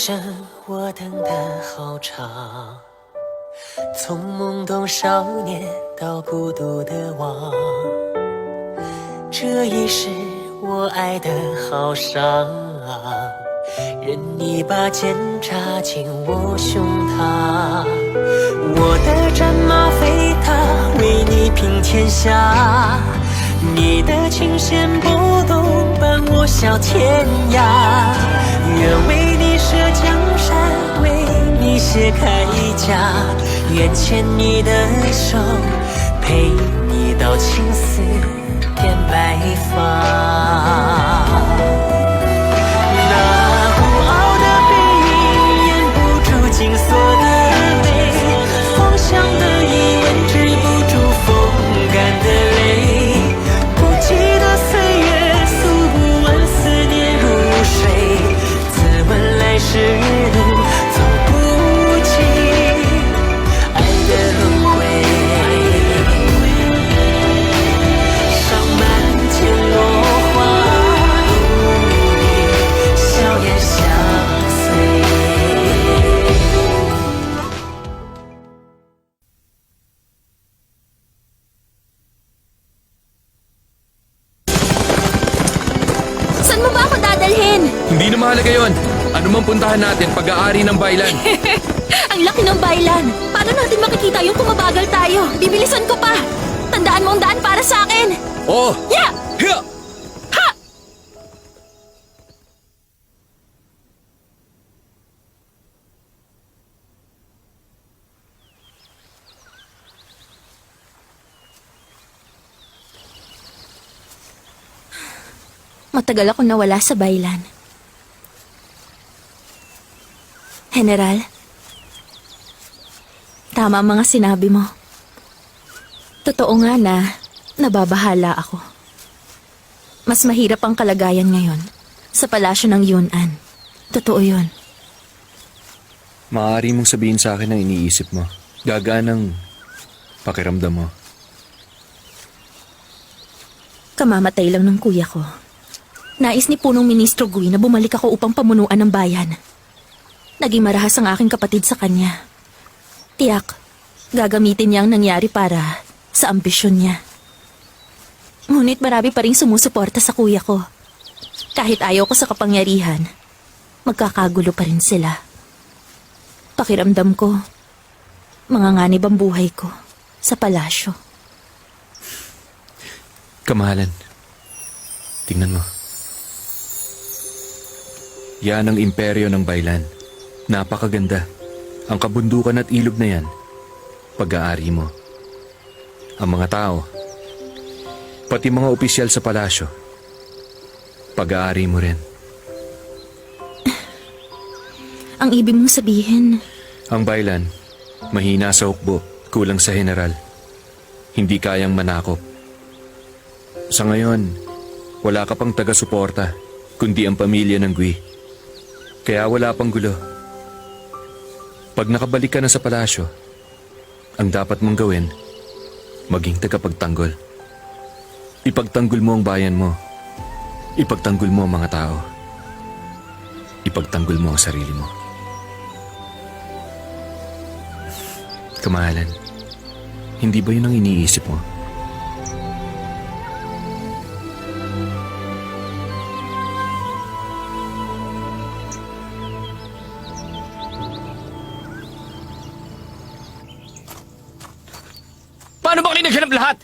生我等得好长，从懵懂少年到孤独的王，这一世我爱得好伤，任你把剑插进我胸膛，我的战马飞踏，为你平天下，你的琴弦拨动，伴我笑天涯，愿为你舍江山，为你卸铠甲，愿牵你的手，陪你到青丝变白发。那孤傲的背影掩不住金色的眉，芳香的一吻止不住风干的泪，不记得岁月，诉不完思念如水，自问来时路走不尽爱的轮回，上满天落花，与你笑颜相随。Saan mo ba ako dadalhin? Hindi na mahalaga yon. Ano mang puntahan natin, pag-aari ng Bailan. Ang laki ng bailan. Paano natin makikita yung kumabagal tayo? Bibilisan ko pa. Tandaan mo ang daan para sa akin. Oh! Yeah! Hiya! Ha! Matagal ako nawala sa bailan. General, tama ang mga sinabi mo. Totoo nga na nababahala ako. Mas mahirap ang kalagayan ngayon sa palasyo ng Yunnan. Totoo yun. Maaari mong sabihin sa akin ang iniisip mo. Gagaan ang pakiramdam mo. Kamamatay lang ng kuya ko. Nais ni Punong Ministro Gui na bumalik ako upang pamunuan ng bayan. Naging marahas ang aking kapatid sa kanya. Tiyak, gagamitin niya ang nangyari para sa ambisyon niya. Ngunit marami pa rin sumusuporta sa kuya ko. Kahit ayaw ko sa kapangyarihan, magkakagulo pa rin sila. Pakiramdam ko, manganganib ang buhay ko sa palasyo. Kamahalan, tingnan mo. Yan ang imperyo ng Bailan. Napakaganda. Ang kabundukan at ilog na yan, pag-aari mo. Ang mga tao, pati mga opisyal sa palasyo, pag-aari mo rin. Ang ibig mong sabihin, Ang Bailan, mahina sa hukbo, kulang sa general. Hindi kayang manakop. Sa ngayon, wala ka pang taga-suporta, kundi ang pamilya ng Gui. Kaya wala pang gulo. Pag nakabalik ka na sa palasyo, ang dapat mong gawin, maging tagapagtanggol. Ipagtanggol mo ang bayan mo. Ipagtanggol mo ang mga tao. Ipagtanggol mo ang sarili mo. Kamahalan, hindi ba yun ang iniisip mo? Paano ba kayo naghanap lahat?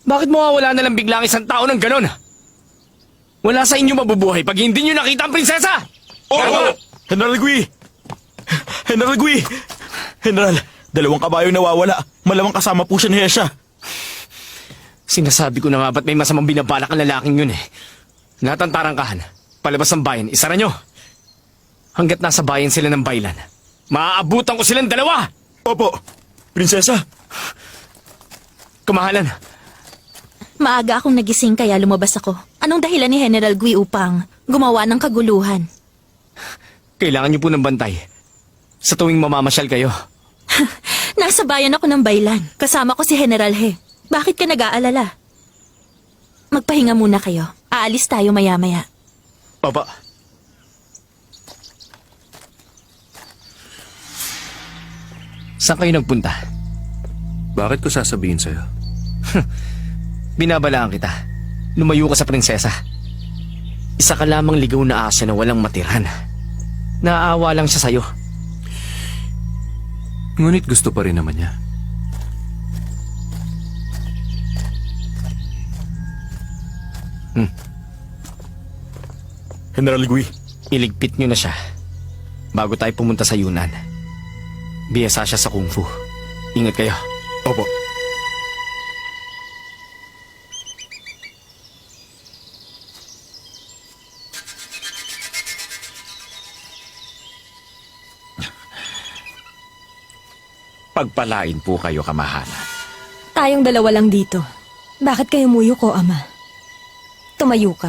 Bakit mawawala na lang biglang isang tao ng ganon? Wala sa inyo mabubuhay pag hindi nyo nakita ang prinsesa! Oo! General Gui! General Gui! General, 2 kabayo nawawala. Malamang kasama po siya ni Hesha. Sinasabi ko na nga ba't may masamang binabalak ang lalaking yun eh. Lahat ang tarangkahan, palabas ng bayan, isara nyo. Hanggat nasa bayan sila ng Bailan, maaabutan ko silang 2! Opo, prinsesa. Kamahalan, maaga akong nagising kaya lumabas ako. Anong dahilan ni General Gui upang gumawa ng kaguluhan? kailangan nyo po ng bantay. Sa tuwing mamamasyal kayo. Nasa bayan ako ng Bailan. Kasama ko si General He. Bakit ka nag-aalala? Magpahinga muna kayo. Aalis tayo maya-maya. Papa. Saan kayo nagpunta? Bakit ko sasabihin sa'yo? Binabalaan kita. Lumayo ka sa prinsesa. Isa ka lamang ligaw na aso na walang matirhan. Naaawa lang siya sa'yo. Ngunit gusto pa rin naman niya. General Gui, Iligpit niyo na siya bago tayo pumunta sa Yunnan. Biyasa siya sa Kung Fu. Ingat kayo. opo. Pagpalain po kayo, kamahalan. Tayong dalawa lang dito. Bakit kayo muyo ko, Ama? Tumayo ka.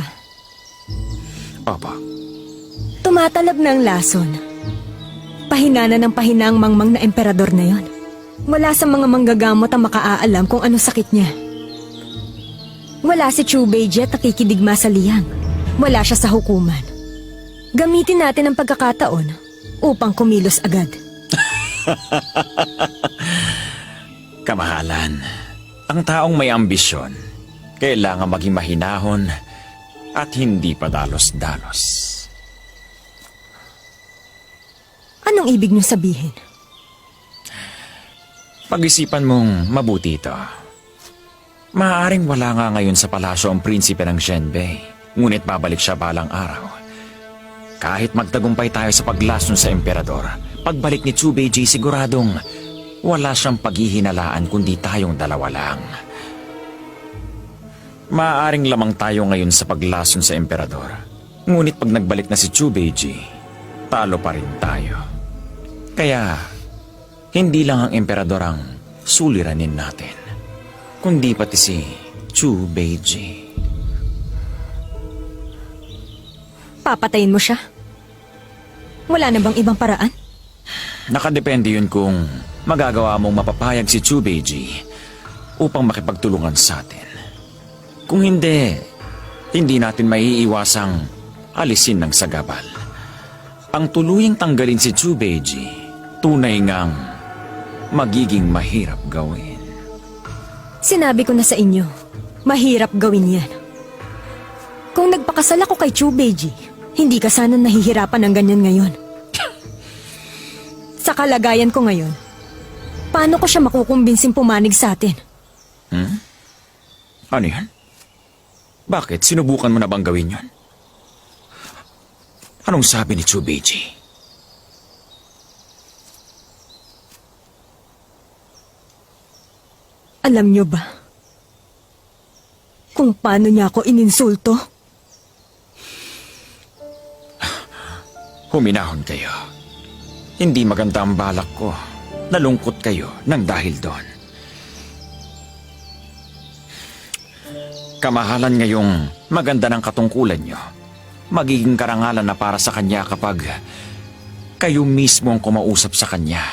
Opo. Tumatalab na ang lason. Pahina na ng pahina ang mangmang na emperador na yon. Wala sa mga manggagamot ang makaaalam kung ano sakit niya. Wala si Chu Beijie at nakikidigma sa liyang. Wala siya sa hukuman. Gamitin natin ang pagkakataon upang kumilos agad. Kamahalan, ang taong may ambisyon, kailangan maging mahinahon at hindi padalos-dalos. Anong ibig niyo sabihin? Pag-isipan mong mabuti ito. Maaaring wala nga ngayon sa palasyo ang prinsipe ng Zhenbei, ngunit babalik siya balang araw. Kahit magtagumpay tayo sa paglason sa emperador, pagbalik ni Chu Beijie siguradong wala siyang paghihinalaan kundi tayong dalawa lang. Maaaring lamang tayo ngayon sa paglason sa emperador, ngunit pag nagbalik na si Chu Beijie, talo pa rin tayo. Kaya, hindi lang ang emperador ang suliranin natin, kundi pati si Chu Beijie. Papatayin mo siya? Wala na bang ibang paraan? Nakadepende yun kung magagawa mong mapapayag si Chu Beijie upang makipagtulungan sa atin. Kung hindi, hindi natin maiiwasang alisin ng sagabal. Ang tuluyang tanggalin si Chu Beijie, tunay ngang magiging mahirap gawin. Sinabi ko na sa inyo, mahirap gawin yan. Kung nagpakasal ako kay Chu Beijie, hindi ka sana nahihirapan ng ganyan ngayon. Sa kalagayan ko ngayon, paano ko siya makukumbinsing pumanig sa atin? Ano yan? Bakit? Sinubukan mo na bang gawin yon? Anong sabi ni Chu Beijie? Alam niyo ba kung paano niya ako ininsulto? Huminahon kayo. Hindi maganda ang balak ko. Nalungkot kayo nang dahil doon. Kamahalan ngayong maganda ng katungkulan nyo. Magiging karangalan na para sa kanya kapag kayo mismo ang kumausap sa kanya.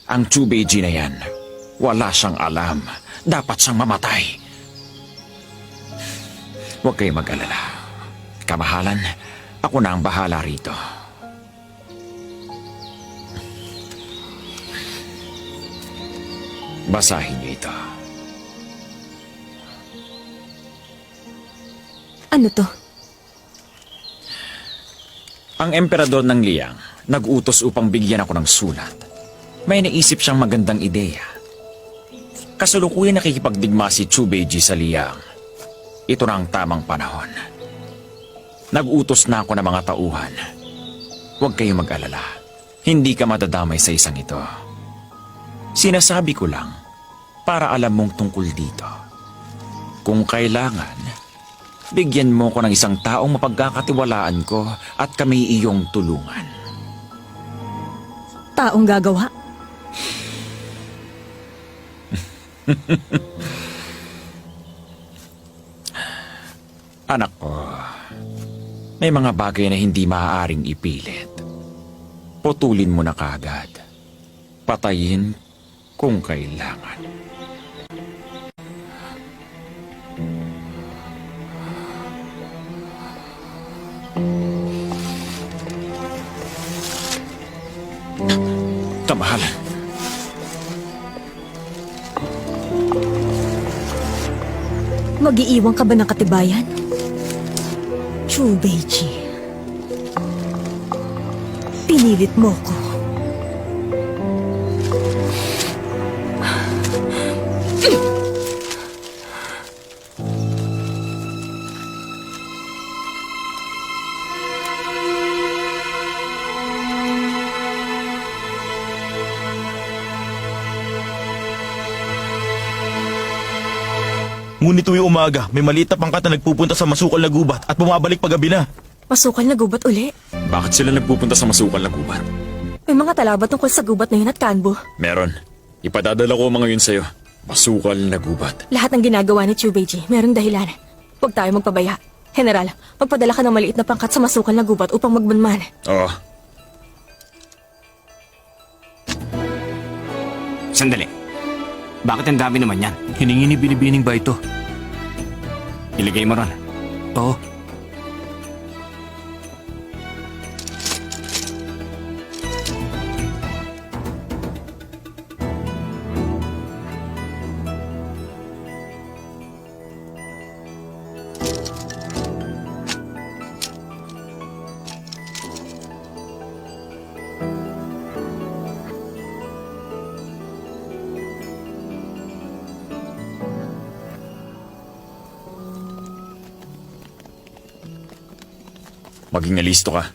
Ang Chu Beijie na yan, wala siyang alam. Dapat siyang mamatay. Huwag kayong mag-alala. Kamahalan, ako na ang bahala rito. Basahin niyo ito. Ano to? Ang emperador ng Liang nag-utos upang bigyan ako ng sulat. May naisip siyang magandang ideya. Kasalukuyan nakikipagdigma si Chu Beijie sa Liang. Ito na ang tamang panahon. Nag-utos na ako ng mga tauhan. Huwag kayong mag-alala. Hindi ka madadamay sa isang ito. Sinasabi ko lang para alam mong tungkol dito. Kung kailangan, bigyan mo ko ng isang taong mapagkakatiwalaan ko at kami iyong tulungan. Taong gagawa? Anak ko, may mga bagay na hindi maaaring ipilit. Putulin mo na kaagad. Patayin kung kailangan. Kamahalan, Mag-iiwan ka ba ng katibayan? Chubeji. Pinilit mo ko. Ngunit tuwing umaga, may maliit na pangkat na nagpupunta sa masukal na gubat at bumabalik pagabi na. Masukal na gubat uli. Bakit sila nagpupunta sa masukal na gubat? May mga talaba tungkol sa gubat na yun at kanbo. Meron. Ipadadala ko ang mga yun sa'yo. Masukal na gubat. Lahat ng ginagawa ni Chubeji, merong dahilan. Huwag tayo magpabaya. General, magpadala ka ng maliit na pangkat sa masukal na gubat upang magbanman. Oo. Sandali. Bakit ang dami naman yan? Hiningi ni Binibining ba ito? Iligay mo ron. Oo. Maging nalisto ka.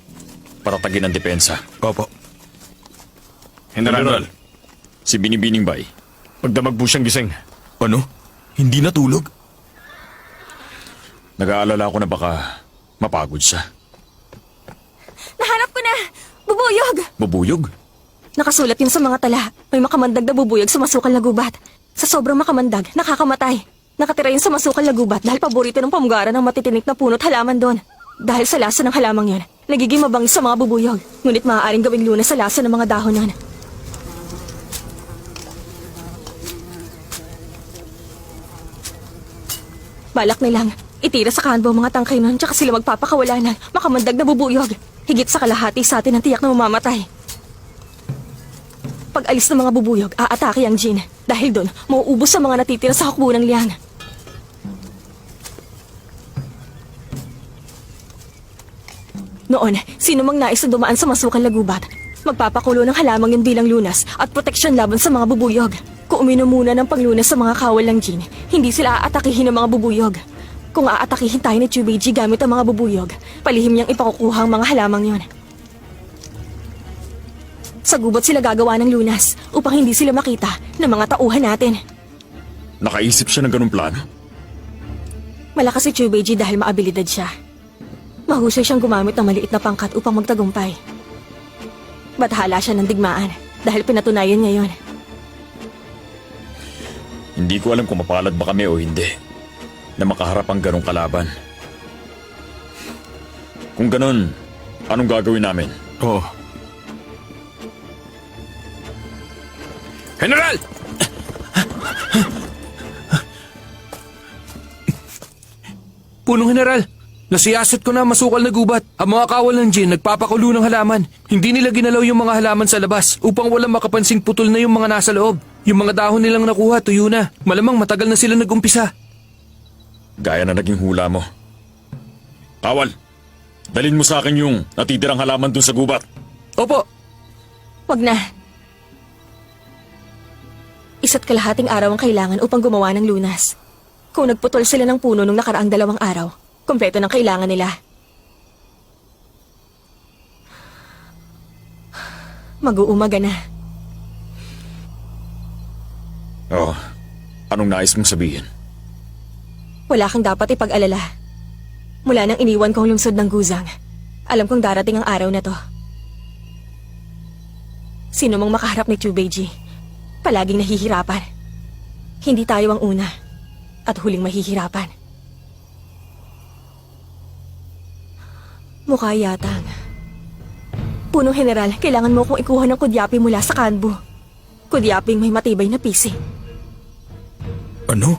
Patatagin ang depensa. Opo. General, Si Binibining Bay. magdamag po siyang gising. Ano? Hindi natulog? Nag-aalala ko na baka mapagod siya. Nahanap ko na! Bubuyog! Bubuyog? Nakasulat yun sa mga tala. May makamandag na bubuyog sa masukal na gubat. Sa sobrang makamandag, nakakamatay. Nakatira yun sa masukal na gubat dahil paborito ng pamugara ng matitinik na puno't halaman doon. Dahil sa lasa ng halamang yun, nagiging mabangis sa mga bubuyog. Ngunit maaaring gawing lunas sa lasa ng mga dahon nun. Balak nilang itira sa kanbo ang mga tangkay nun tsaka sila magpapakawala ng makamandag na bubuyog. Higit sa kalahati sa atin ang tiyak na mamamatay. Pag alis ng mga bubuyog, aatake ang Jin. Dahil doon, mauubos sa mga natitira sa hukbo ng liang. Noon, sino mang nais na dumaan sa masukal na gubat, magpapakulo ng halamang yun bilang lunas at proteksyon laban sa mga bubuyog. Kung uminom muna ng panglunas sa mga kawal ng Jin, hindi sila aatakihin ng mga bubuyog. Kung aatakihin tayo ni Chubeji gamit ang mga bubuyog, palihim niyang ipakukuha ang mga halamang yon. Sa gubat sila gagawa ng lunas upang hindi sila makita ng mga tauhan natin. Nakaisip siya ng ganung plano? Malakas si Chubeji dahil maabilidad siya. Mahusay siyang gumamit ng maliit na pangkat upang magtagumpay. Bathala siya ng digmaan dahil pinatunayan niya yon. Hindi ko alam kung mapalad ba kami o hindi na makaharap ang ganong kalaban. Kung ganon, anong gagawin namin? Oo. General! Punong General, nasiyasat ko na masukal na gubat. Ang mga kawal ng Jin nagpapakulo ng halaman. Hindi nila ginalaw yung mga halaman sa labas upang walang makapansing putol na yung mga nasa loob. Yung mga dahon nilang nakuha, tuyo na. Malamang matagal na sila nag-umpisa. Gaya na naging hula mo. Kawal, dalhin mo sa akin yung natitirang halaman dun sa gubat. Opo. Wag na. Isa't kalahating araw ang kailangan upang gumawa ng lunas. Kung nagputol sila ng puno nung nakaraang 2 araw, kompleto ng kailangan nila. Mag-uumaga na. Oh, anong nais mong sabihin? Wala kang dapat ipag-alala. Mula nang iniwan ko ang lungsod ng Guzang, alam kong darating ang araw na to. Sino mang makaharap ni Chubeji, palaging nahihirapan. Hindi tayo ang una at huling mahihirapan. Mukha yatang. Punong General, kailangan mo kong ikuha ng kudyapi mula sa kanbo. Kudyaping may matibay na pisi. Ano?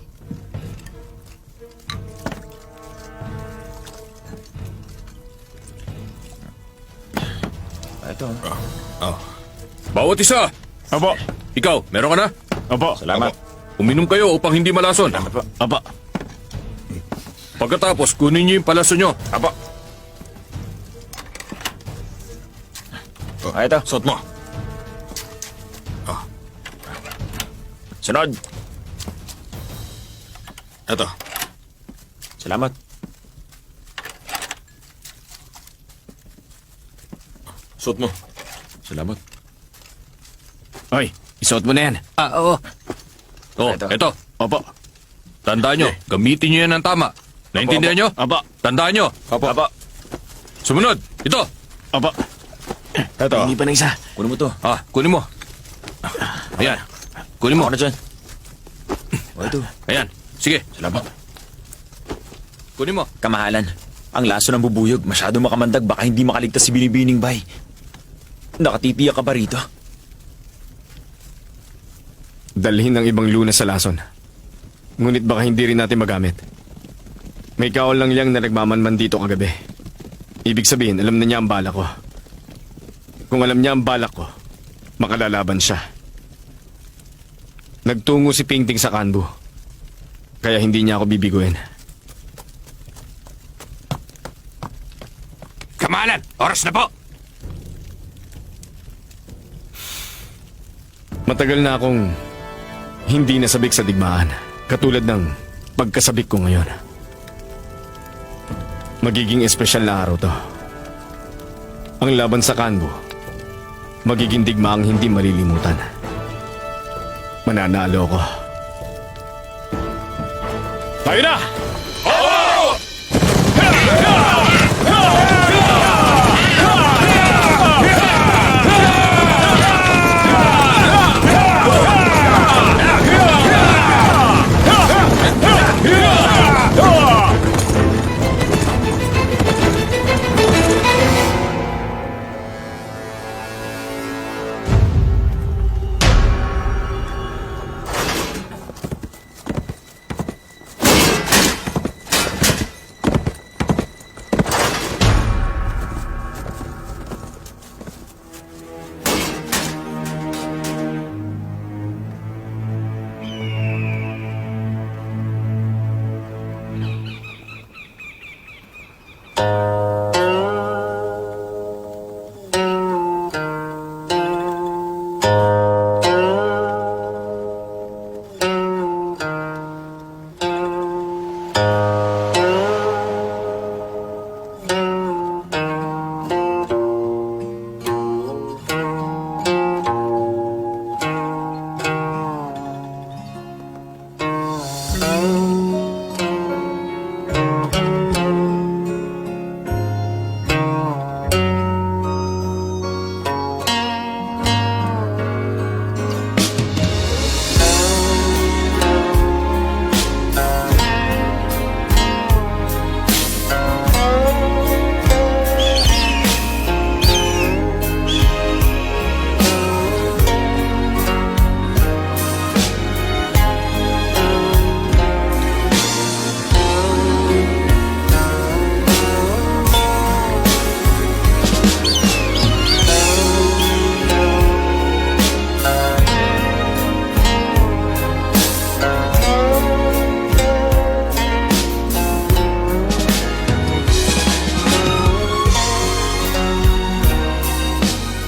Bawat isa! Apo. Ikaw, meron ka na? Apo. Salamat. Uminom kayo upang hindi malason. Apo. Pagkatapos, kunin niyo yung palaso niyo. Apo. Ito. Suot mo. Sunod. Eto. Salamat. Suot mo. Salamat. Oy, isuot mo na yan. Oo. Oh, Ito. eto. Opo. Tandaan nyo, gamitin nyo yan ng tama. Naintindihan nyo? Opo. Tandaan nyo. Apo. Sumunod. Ito. Opo. Eto. Hindi pa na isa. Kunin mo to. Kunin mo. Ayan. Kunin mo. Ako na dyan. O ito. Ayan. Sige. Salamat. Kunin mo. Kamahalan. Ang laso ng bubuyog, masyado makamandag, baka hindi makaligtas si Binibining Bay. Nakatitiyak ka ba rito? Dalhin ng ibang lunas sa lason. Ngunit baka hindi rin natin magamit. May kaol lang liyang na nagmamanman dito kagabi. Ibig sabihin, alam na niya ang balak ko. Kung alam niya ang balak ko, makalalaban siya. Nagtungo si Pingting sa kanbo. Kaya hindi niya ako bibiguin. Kamahalan, oras na po. Matagal na akong hindi nasabik sa digmaan. Katulad ng pagkasabik ko ngayon. Magiging espesyal na araw to. Ang laban sa kanbo, magiging digmaang hindi malilimutan. Mananalo ko. Tayo na!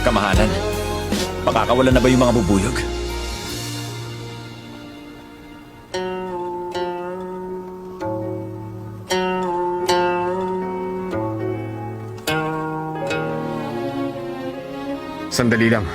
Kamahalan. Pakakawalan na ba yung mga bubuyog? Sandali lang.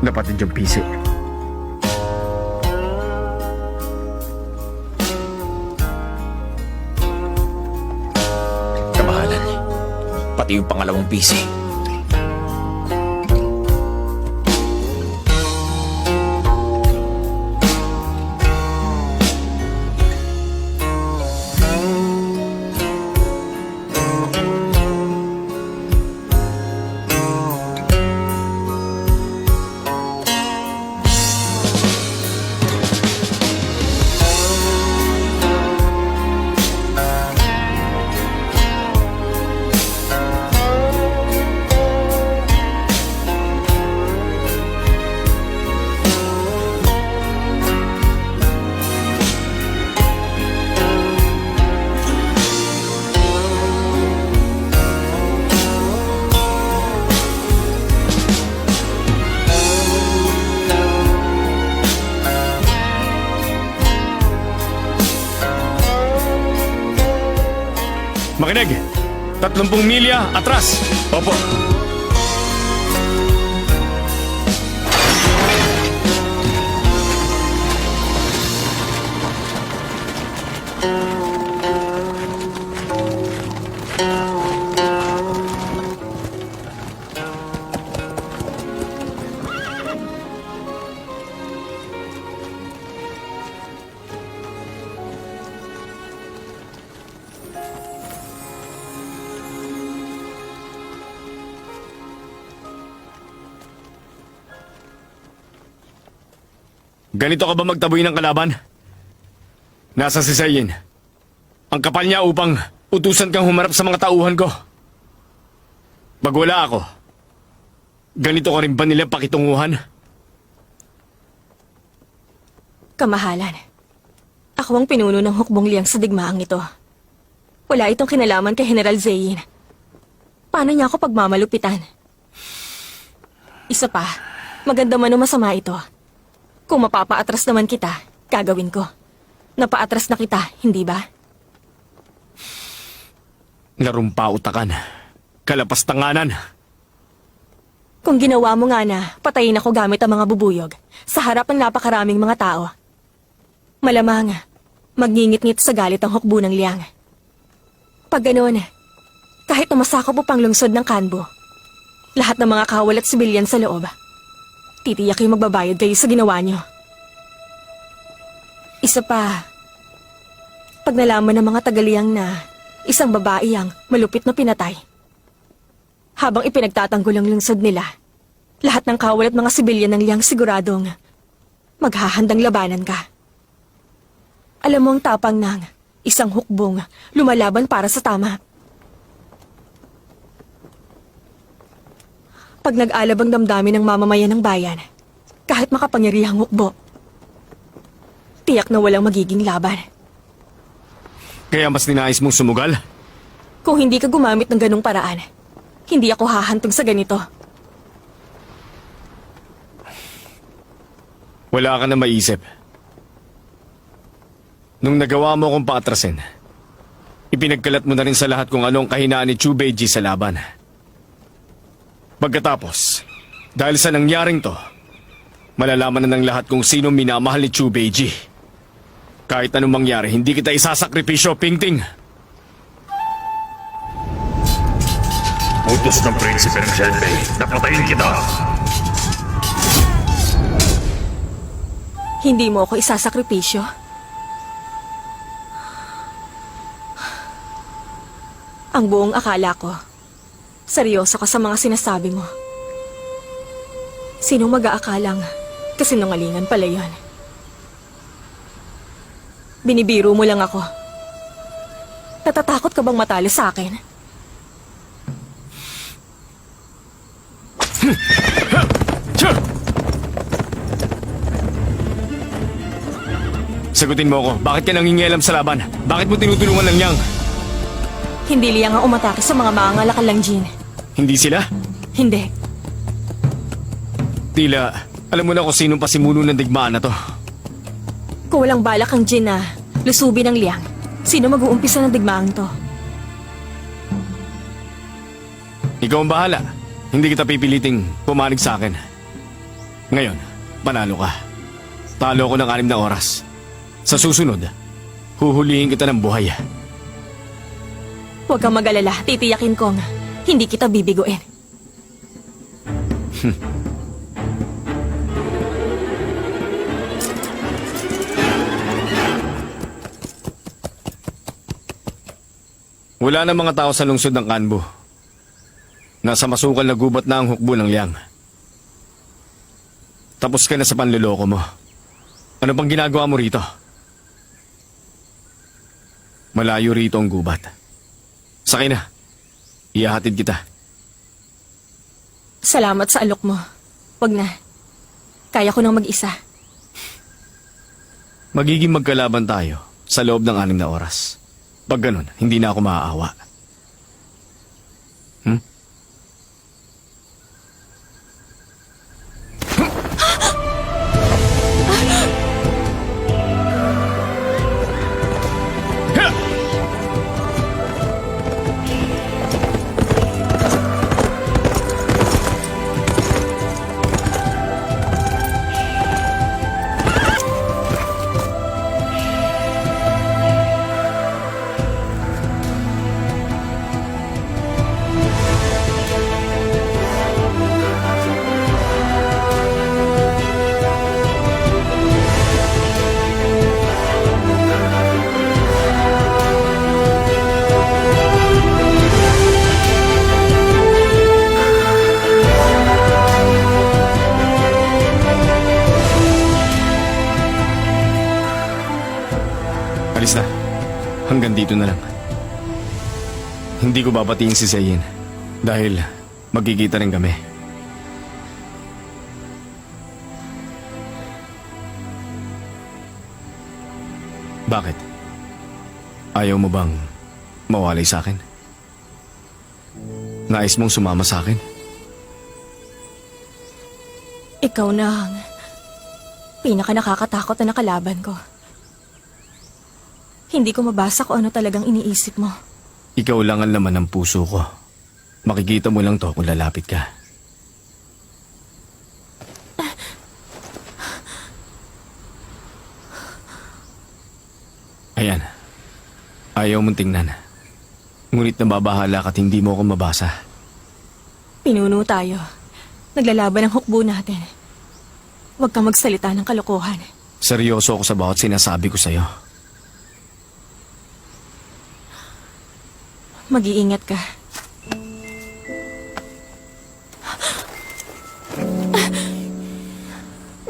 Napatid yung pisi. Kamahalan. Pati yung pangalawang PC. Makinig! 30 milya, atras! Opo. Ganito ka ba magtaboy ng kalaban? Nasa si Zayin. Ang kapal niya upang utusan kang humarap sa mga tauhan ko. Pag wala ako, ganito ka rin ba nila pakitunguhan? Kamahalan. Ako ang pinuno ng hukbong liyang sa digmaang ito. Wala itong kinalaman kay General Zayin. Paano niya ako pagmamalupitan? Isa pa, maganda man o masama ito. Kung mapapaatras naman kita, gagawin ko. Napaatras na kita, hindi ba? Larumpautakan. Kalapastanganan. Kung ginawa mo nga na, patayin ako gamit ang mga bubuyog sa harap ng napakaraming mga tao. Malamang, magngingit-ngit sa galit ang hukbo ng liyang. Pag ganoon, kahit umasakop mo pang lungsod ng Kanbo, lahat ng mga kawal at sibilyan sa loob, titiyak yung magbabayad kayo sa ginawa nyo. Isa pa, pag nalaman ng mga tagaliyang na isang babae ang malupit na pinatay, habang ipinagtatanggol ang lungsod nila, lahat ng kawal at mga sibilyan ng liyang siguradong maghahandang labanan ka. Alam mo ang tapang ng isang hukbong lumalaban para sa tama. Pag nag-alab ang damdamin ng mamamayan ng bayan, kahit makapangyarihang hukbo, tiyak na walang magiging laban. Kaya mas ninais mong sumugal? Kung hindi ka gumamit ng ganong paraan, hindi ako hahantog sa ganito. Wala ka na maisip. Nung nagawa mo akong paatrasin, ipinagkalat mo na rin sa lahat kung ano ang kahinaan ni Chu Beiji sa laban. Pagkatapos, dahil sa nangyaring to, malalaman na ng lahat kung sino minamahal ni Chu Beiji. Kahit anong mangyari, hindi kita isasakripisyo, Pingting. Utos ng prinsipe ng Shenbei, napatayin kita! Hindi mo ako isasakripisyo. Ang buong akala ko, seryoso ka sa mga sinasabi mo. Sinong mag-aakalang kasinungalingan pala yun? Binibiro mo lang ako. Natatakot ka bang matalo sa akin? Sagutin mo ako, bakit ka nangingialam sa laban? Bakit mo tinutulungan lang niyang? Hindi liyang ang umatake sa mga mangangalakal lang, Jin. Hindi sila? Hindi. Tila, alam mo na kung sinong pasimuno ng digmaan na to. Kung walang balak ang Jin na lusubin ng liyang, sino mag-uumpisa ng digmaang to? Ikaw ang bahala. Hindi kita pipiliting pumanig sa akin. Ngayon, panalo ka. Talo ko ng 6 na oras. Sa susunod, huhulihin kita ng buhay. Huwag kang mag-alala, titiyakin kong hindi kita bibiguin. Wala na mga tao sa lungsod ng Kanbo. Nasa masukal na gubat na ang hukbo ng liyang. Tapos ka na sa panluloko mo. Ano pang ginagawa mo rito? Malayo rito ang gubat. Sakay na. Ihahatid kita. Salamat sa alok mo. Wag na. Kaya ko nang mag-isa. Magiging magkalaban tayo sa loob ng 6 na oras. Pag ganun, hindi na ako maaawa. dito na lang. Hindi ko babatiin si Zayn dahil magkikita rin kami. Bakit? Ayaw mo bang mawalay sa akin? Nais mong sumama sa akin? Ikaw na ang pinaka nakakatakot na kalaban ko. Hindi ko mabasa kung ano talagang iniisip mo. Ikaw lang ang laman ng puso ko. Makikita mo lang to kung lalapit ka. Ayan. Ayaw mong tingnan. Ngunit nababahala ka't hindi mo ako mabasa. Pinuno tayo. Naglalaban ang hukbo natin. Huwag kang magsalita ng kalokohan. Seryoso ako sa bawat sinasabi ko sa'yo. Mag-iingat ka.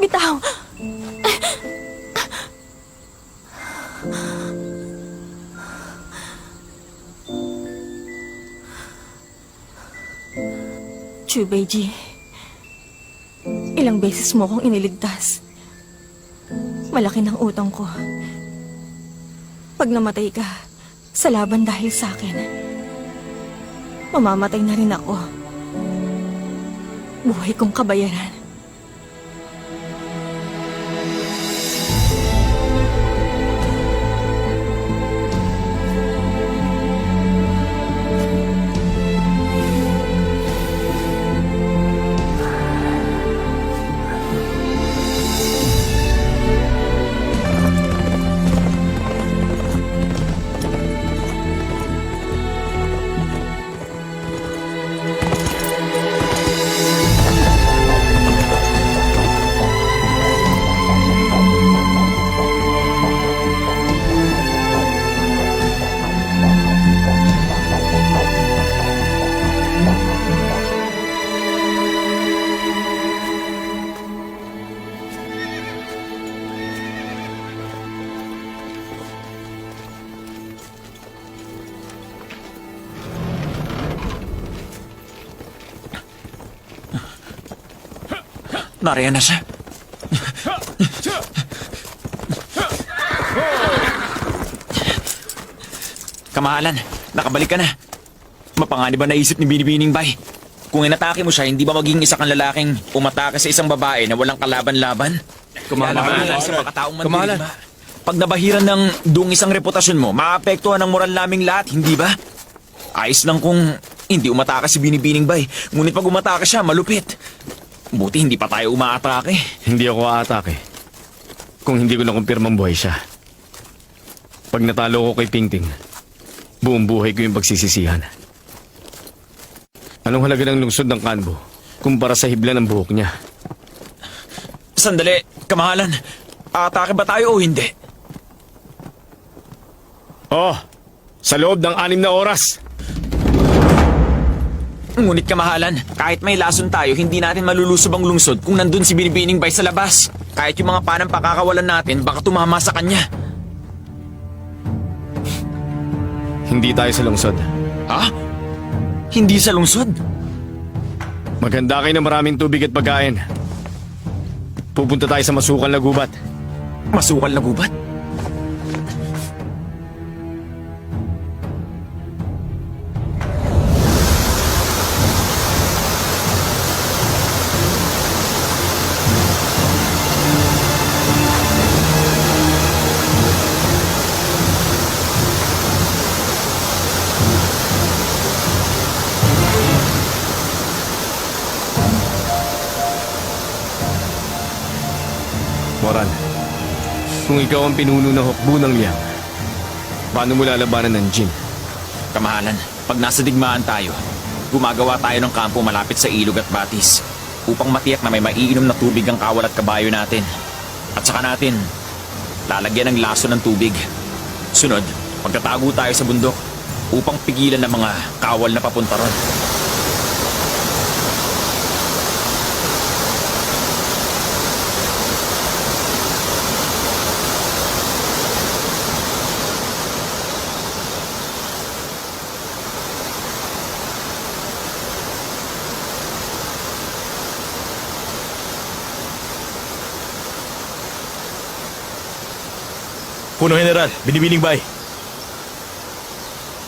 Bitaw! Chubeji, ilang beses mo akong iniligtas. Malaki ng utang ko. Pag namatay ka, sa laban dahil sa akin, mamamatay na rin ako. Buhay kong kabayaran. Nariyan na siya. Kamahalan, nakabalik ka na. Mapanganib ba naisip ni Binibining Bay? Kung inatake mo siya, hindi ba magiging isa kang lalaking umatake sa isang babae na walang kalaban-laban? Kamahalan. Sa pagkataong mandirin ba? Pag nabahiran ng isang reputasyon mo, maapektuhan ang moral naming lahat, hindi ba? Ayos lang kung hindi umatake si Binibining Bay. Ngunit pag umatake siya, malupit. Buti hindi pa tayo umaatake. Hindi ako aatake. Kung hindi ko nakumpirmang buhay siya. Pag natalo ko kay Pingting, buong buhay ko yung pagsisisihan. Anong halaga ng lungsod ng Kanbo kumpara sa hibla ng buhok niya? Sandali, kamahalan. Aatake ba tayo o hindi? Oh, sa loob ng 6 na oras. Ngunit kamahalan, kahit may lason tayo, hindi natin malulusob ang lungsod kung nandun si Binibining Bay sa labas. Kahit yung mga panang pakakawalan natin, baka tumama sa kanya. Hindi tayo sa lungsod. Ha? Hindi sa lungsod? Maghanda kayo ng maraming tubig at pagkain. Pupunta tayo sa masukal na gubat. Masukal na gubat? Moran, kung ikaw ang pinuno ng hukbo ng Liang, paano mo lalabanan ng Jin? Kamahalan, pag nasa digmaan tayo, gumagawa tayo ng kampo malapit sa ilog at batis upang matiyak na may maiinom na tubig ang kawal at kabayo natin. At saka natin, lalagyan ng laso ng tubig. Sunod, magtatago tayo sa bundok upang pigilan ng mga kawal na papunta ron. Puno General, Binibining Bay.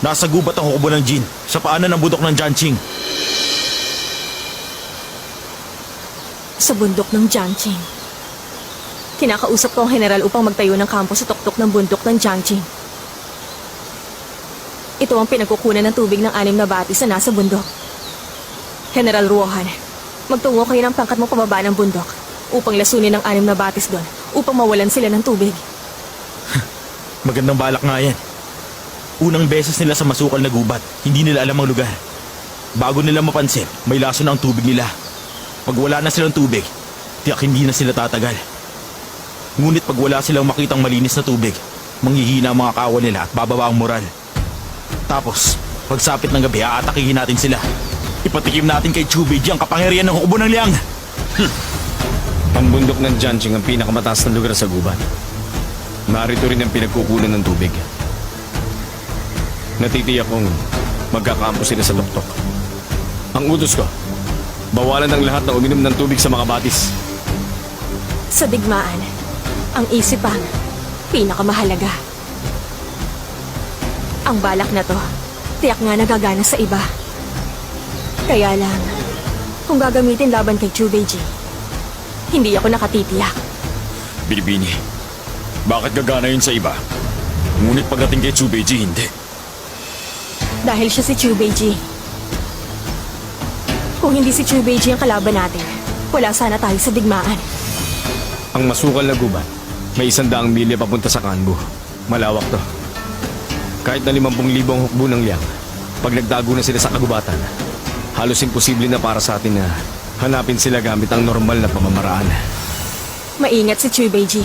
Nasa gubat ang kukubo ng Jin sa paanan ng bundok ng Janqing. Sa bundok ng Jiangqing. Kinakausap ko ang general upang magtayo ng kampo sa tuktok ng bundok ng Jiangqing. Ito ang pinagkukunan ng tubig ng 6 na batis na nasa bundok. General Ruohan, magtungo kayo ng pangkat mo pababa ng bundok upang lasunin ang 6 na batis doon upang mawalan sila ng tubig. Magandang balak nga yan. Unang beses nila sa masukal na gubat, hindi nila alam ang lugar. Bago nila mapansin, may laso na ang tubig nila. Pag wala na silang tubig, tiyak hindi na sila tatagal. Ngunit pag wala silang makitang malinis na tubig, manghihina ang mga kawan nila at bababa ang moral. Tapos, pagsapit ng gabi, aatakihin natin sila. Ipatikim natin kay Chubeji ang kapangyarihan ng kubo ng Liang. Ang bundok ng Janqing ang pinakamataas na lugar sa gubat. Narito rin ang pinagkukunan ng tubig. Natitiyak kong magkakampo sila sa tuktok. Ang utos ko, bawalan ang lahat na uminom ng tubig sa mga batis. Sa digmaan, ang isip ang pinakamahalaga. Ang balak na to, tiyak nga nagagana sa iba. Kaya lang, kung gagamitin laban kay Chubeji, hindi ako nakatitiyak. Binibini, bakit gagana yun sa iba? Ngunit pagdating kay Chubeji, hindi. Dahil siya si Chubeji. Kung hindi si Chubeji ang kalaban natin, wala sana tayo sa digmaan. Ang masukal na gubat, may 100 milya papunta sa Kanbu. Malawak to. Kahit na 50,000 ang hukbo ng Liang, pag nagtago na sila sa kagubatan, halos imposible na para sa atin na hanapin sila gamit ang normal na pamamaraan. Maingat si Chubeji.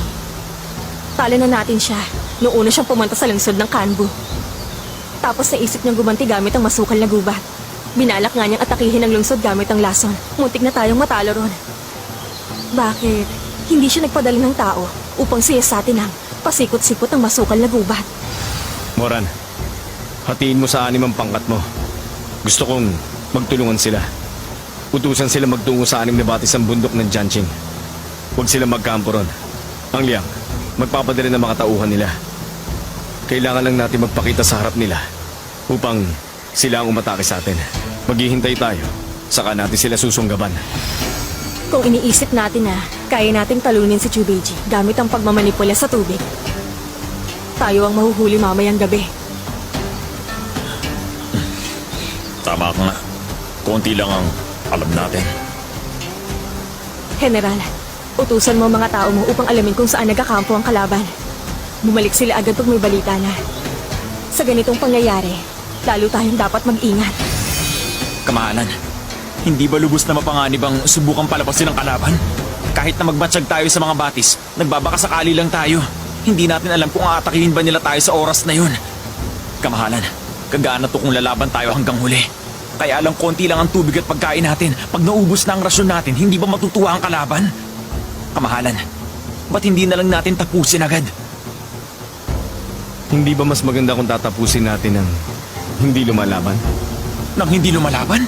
Talo na natin siya noong una siyang pumunta sa lungsod ng Kanbu. Tapos naisip niyang gumanti gamit ang masukal na gubat. Binalak nga niyang atakihin ang lungsod gamit ang lason. Muntik na tayong matalo ron. Bakit hindi siya nagpadala ng tao upang siyasatin ang pasikot-sikot ng masukal na gubat? Moran, hatiin mo sa 6 ang pangkat mo. Gusto kong magtulungan sila. Utusan sila magtungo sa 6 na batis ang bundok ng Janqing. Huwag sila magkampo ron. Ang Liang, magpapadala ng mga tauhan nila. Kailangan lang natin magpakita sa harap nila upang sila ang umatake sa atin. Maghihintay tayo, saka natin sila susunggaban. Kung iniisip natin na kaya nating talunin si Chubeji gamit ang pagmamanipula sa tubig, tayo ang mahuhuli mamayang gabi. Tama ka nga. Konti lang ang alam natin. General, utusan mo ang mga tao mo upang alamin kung saan nagkakampo ang kalaban. Bumalik sila agad pag may balita na. Sa ganitong pangyayari, lalo tayong dapat mag-ingat. Kamahalan, hindi ba lubos na mapanganib ang subukang palabasin ng kalaban? Kahit na magmatsyag tayo sa mga batis, nagbabakasakali lang tayo. Hindi natin alam kung aatakihin ba nila tayo sa oras na yun. Kamahalan, kagana to kung lalaban tayo hanggang huli. Kaya lang konti lang ang tubig at pagkain natin. Pag naubos na ang rasyon natin, hindi ba matutuwa ang kalaban? Kamahalan, ba't hindi na lang natin tapusin agad? Hindi ba mas maganda kung tatapusin natin ang hindi lumalaban? Nang hindi lumalaban?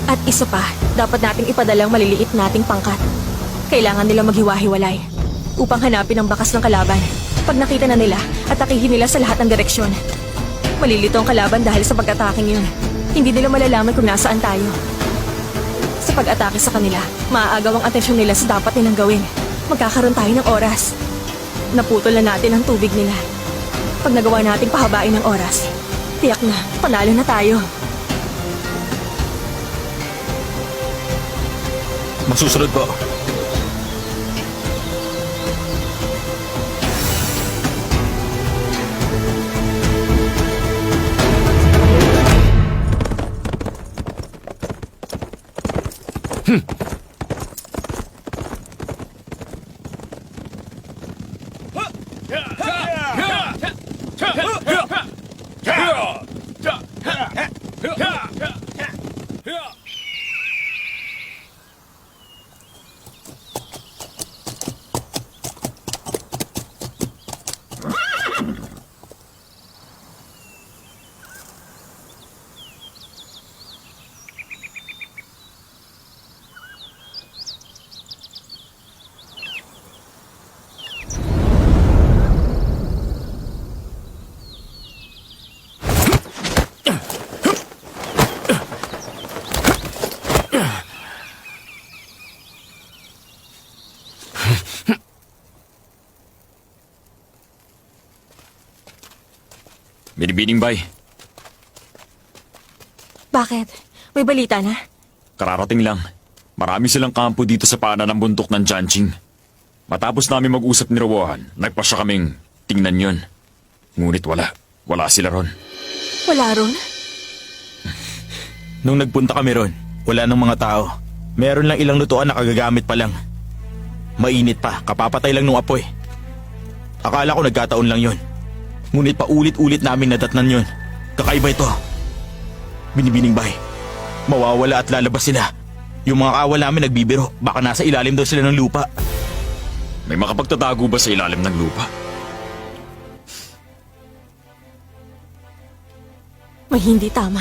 At isa pa, dapat nating ipadalang maliliit nating pangkat. Kailangan nila maghiwa-hiwalay upang hanapin ang bakas ng kalaban. Pag nakita na nila, atakihin nila sa lahat ng direksyon. Malilito ang kalaban dahil sa pag-ataking yun. Hindi nila malalaman kung nasaan tayo. Sa pag-atake sa kanila, maaagaw ang atensyon nila sa dapat nilang gawin. Magkakaroon tayo ng oras. Naputol na natin ang tubig nila. Pag nagawa natin pahabain ng oras, tiyak na, panalo na tayo. Masusunod po. Binibining bay, Bakit? May balita na? kararating lang. Marami silang kampo dito sa paanan ng bundok ng Jianqing. Matapos namin mag-usap ni Rowohan, nagpasya kaming tingnan yun. Ngunit wala. Wala sila ron. Wala ron? Nung nagpunta kami ron, wala nang mga tao. Meron lang ilang lutuan na kagagamit pa lang. Mainit pa, kapapatay lang nung apoy. Akala ko nagkataon lang yon. Ngunit paulit-ulit namin nadatnan yun. Kakaiba ito. Binibining bay, mawawala at lalabas sila. Yung mga kawal namin nagbibiro, baka nasa ilalim daw sila ng lupa. May makapagtatago ba sa ilalim ng lupa? May hindi tama.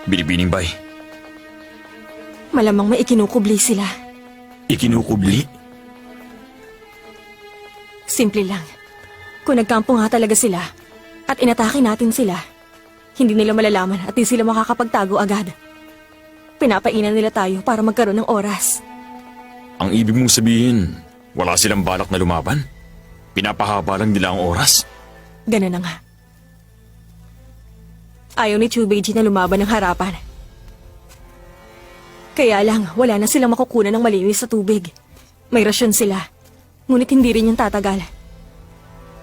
Binibining bay, Malamang may ikinukubli sila. Ikinukubli? Simple lang. Kung nagkampo nga talaga sila at inatake natin sila, hindi nila malalaman at di sila makakapagtago agad. Pinapainan nila tayo para magkaroon ng oras. ang ibig mong sabihin, wala silang balak na lumaban? Pinapahaba lang nila ang oras? Ganun na nga. Ayaw ni Chubeji na lumaban ng harapan. Kaya lang, wala na silang makukunan ng malinis sa tubig. May rasyon sila. Ngunit hindi rin yung tatagal.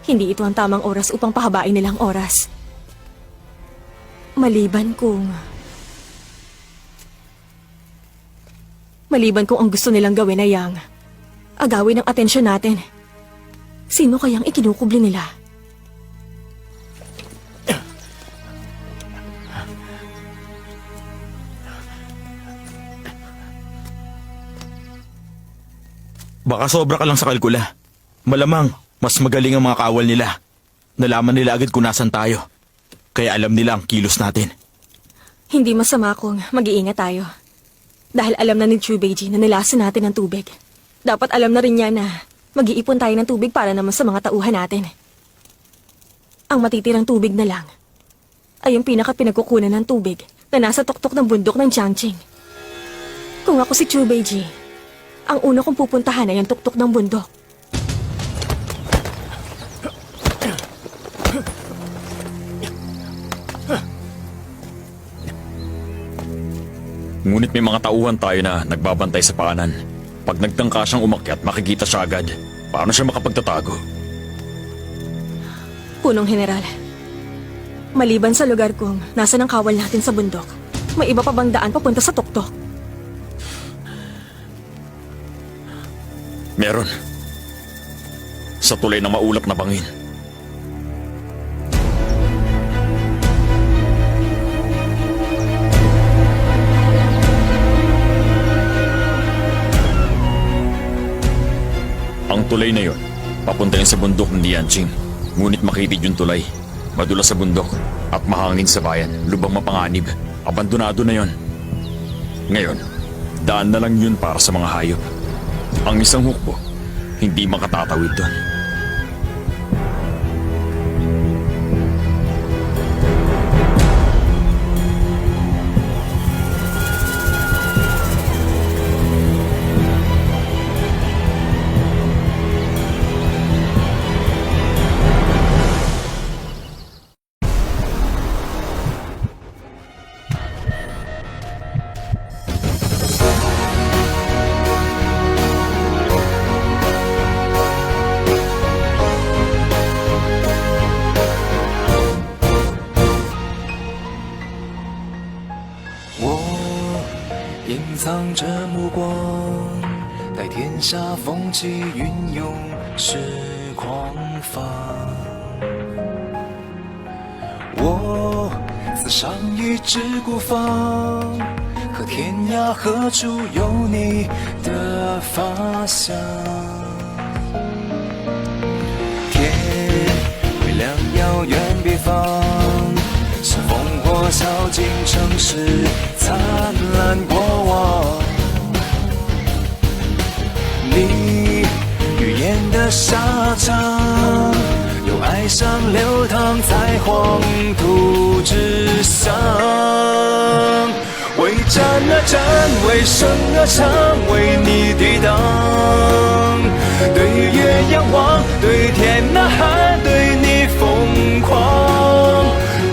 Hindi ito ang tamang oras upang pahabain nilang oras. Maliban kung ang gusto nilang gawin ay ang agawin ang atensyon natin. Sino kayang ikinukubli nila? Baka sobra ka lang sa kalkula. Malamang, mas magaling ang mga kawal nila. Nalaman nila agad kung nasan tayo. Kaya alam nila ang kilos natin. Hindi masama kung mag-iingat tayo. Dahil alam na ni Chubeji na nilasan natin ang tubig. Dapat alam na rin niya na mag-iipon tayo ng tubig para naman sa mga tauhan natin. Ang matitirang tubig na lang ay yung pinaka-pinagkukunan ng tubig na nasa tuktok ng bundok ng Jiangqing. Kung ako si Chubeji, ang una kong pupuntahan ay ang tuktok ng bundok. Ngunit may mga tauhan tayo na nagbabantay sa paanan. Pag nagtangka siyang umakyat, makikita siya agad. Paano siya makapagtatago? Punong General, maliban sa lugar kong nasa ng kawal natin sa bundok, may iba pa bang daan papunta sa tuktok? Meron. Sa tulay ng maulap na bangin. Ang tulay na yon, papunta yun sa bundok ng Lianqing. Ngunit makitid yung tulay. Madulas sa bundok at mahangin sa bayan. Lubang mapanganib. Abandonado na yon. Ngayon, daan na lang yun para sa mga hayop. Ang isang hukbo, hindi makatatawid doon. 我远避方，是烽火烧尽城市灿烂过往。你语言的沙场，又爱上流淌在黄土之上。为战而战，为生而唱，为你抵挡。对月仰望，对天呐喊，对你疯狂。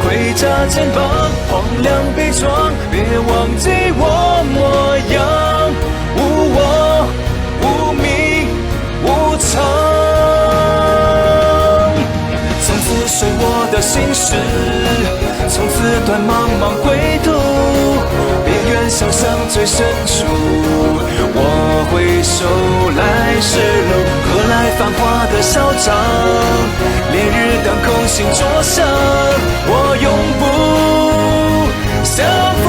盔甲肩膀，荒凉悲壮，别忘记我模样。无我，无名，无常。从此随我的心事，从此断茫茫归途。边缘小巷最深处，我回首来时路，何来繁华的嚣张？烈日当空，心灼伤，我永不降服。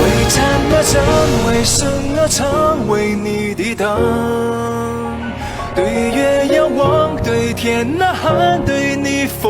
为战而战，为生而唱，为你抵挡。对月仰望，对天呐喊，对你疯